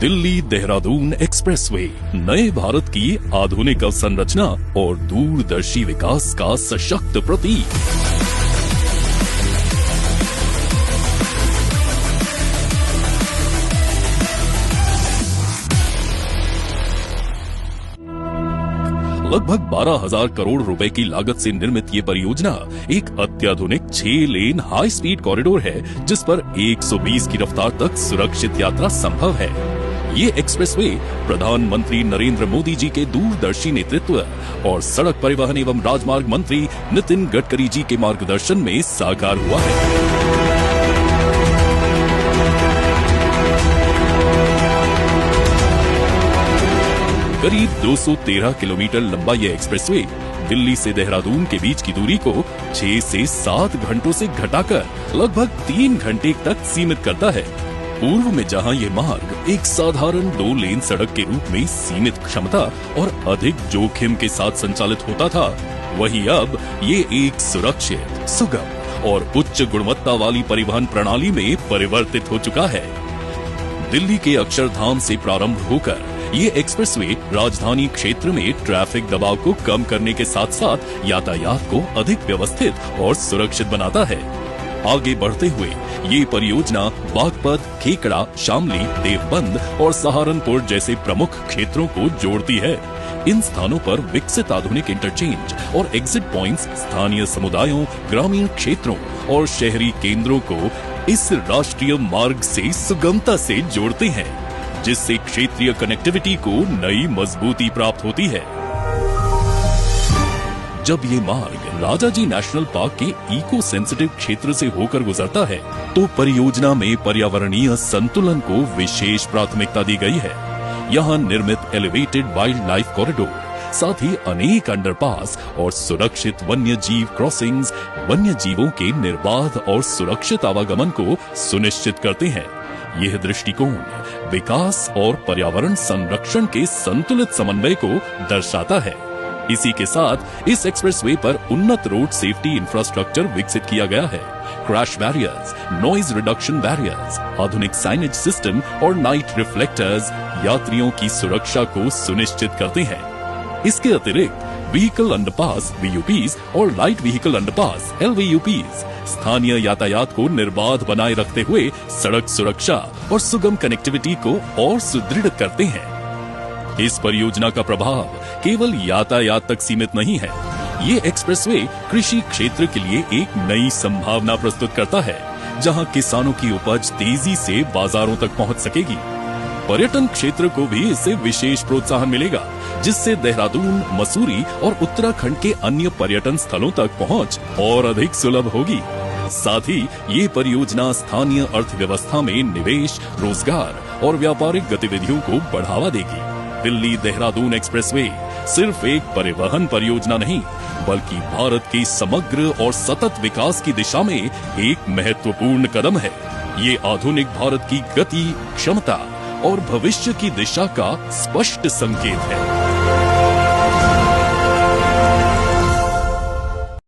Delhi Dehradun expressway नए भारत की आधुनिक अवसंरचना और दूरदर्शी विकास का सशक्त प्रतीक। लगभग 12,000 करोड़ रुपए की लागत से निर्मित ये परियोजना एक अत्याधुनिक 6 लेन हाई स्पीड कॉरिडोर है, जिस पर 120 की रफ्तार तक सुरक्षित यात्रा संभव है। ये एक्सप्रेसवे प्रधानमंत्री नरेंद्र मोदी जी के दूरदर्शी नेतृत्व और सड़क परिवहन एवं राजमार्ग मंत्री नितिन गडकरी जी के मार्गदर्शन में साकार हुआ है। करीब 213 किलोमीटर लंबा यह एक्सप्रेसवे दिल्ली से देहरादून के बीच की दूरी को 6 से 7 घंटों से घटाकर लगभग 3 घंटे तक सीमित करता है। पूर्व में जहां ये मार्ग एक साधारण 2 लेन सड़क के रूप में सीमित क्षमता और अधिक जोखिम के साथ संचालित होता था, वहीं अब ये एक सुरक्षित, सुगम और उच्च गुणवत्ता वाली परिवहन प्रणाली में परिवर्तित हो चुका है। दिल्ली के अक्षरधाम से प्रारंभ होकर ये एक्सप्रेसवे राजधानी क्षेत्र में ट्रैफिक दबाव को कम करने के साथ साथ यातायात को अधिक व्यवस्थित और सुरक्षित बनाता है। आगे बढ़ते हुए ये परियोजना बागपत, खेकड़ा, शामली, देवबंद और सहारनपुर जैसे प्रमुख क्षेत्रों को जोड़ती है। इन स्थानों पर विकसित आधुनिक इंटरचेंज और एग्जिट पॉइंट्स स्थानीय समुदायों, ग्रामीण क्षेत्रों और शहरी केंद्रों को इस राष्ट्रीय मार्ग से सुगमता से जोड़ते हैं, जिससे क्षेत्रीय कनेक्टिविटी को नई मजबूती प्राप्त होती है। जब ये मार्ग राजाजी नेशनल पार्क के इको सेंसिटिव क्षेत्र से होकर गुजरता है, तो परियोजना में पर्यावरणीय संतुलन को विशेष प्राथमिकता दी गई है। यहाँ निर्मित एलिवेटेड वाइल्ड लाइफ कॉरिडोर, साथ ही अनेक अंडरपास और सुरक्षित वन्य जीव क्रॉसिंग्स वन्य जीवों के निर्बाध और सुरक्षित आवागमन को सुनिश्चित करते हैं। यह दृष्टिकोण विकास और पर्यावरण संरक्षण के संतुलित समन्वय को दर्शाता है। इसी के साथ इस एक्सप्रेसवे पर उन्नत रोड सेफ्टी इंफ्रास्ट्रक्चर विकसित किया गया है। Crash barriers, noise reduction barriers, आधुनिक साइनेज सिस्टम और नाइट रिफ्लेक्टर्स यात्रियों की सुरक्षा को सुनिश्चित करते हैं। इसके अतिरिक्त व्हीकल अंडरपास VUPs और लाइट व्हीकल अंडरपास LVUPs स्थानीय यातायात को निर्बाध बनाए रखते हुए सड़क सुरक्षा और सुगम कनेक्टिविटी को और सुदृढ़ करते हैं। इस परियोजना का प्रभाव केवल यातायात तक सीमित नहीं है। ये एक्सप्रेसवे कृषि क्षेत्र के लिए एक नई संभावना प्रस्तुत करता है, जहां किसानों की उपज तेजी से बाजारों तक पहुंच सकेगी। पर्यटन क्षेत्र को भी इससे विशेष प्रोत्साहन मिलेगा, जिससे देहरादून, मसूरी और उत्तराखंड के अन्य पर्यटन स्थलों तक पहुंच और अधिक सुलभ होगी। साथ ही ये परियोजना स्थानीय अर्थव्यवस्था में निवेश, रोजगार और व्यापारिक गतिविधियों को बढ़ावा देगी। दिल्ली देहरादून एक्सप्रेसवे सिर्फ एक परिवहन परियोजना नहीं, बल्कि भारत के समग्र और सतत विकास की दिशा में एक महत्वपूर्ण कदम है। ये आधुनिक भारत की गति, क्षमता और भविष्य की दिशा का स्पष्ट संकेत है।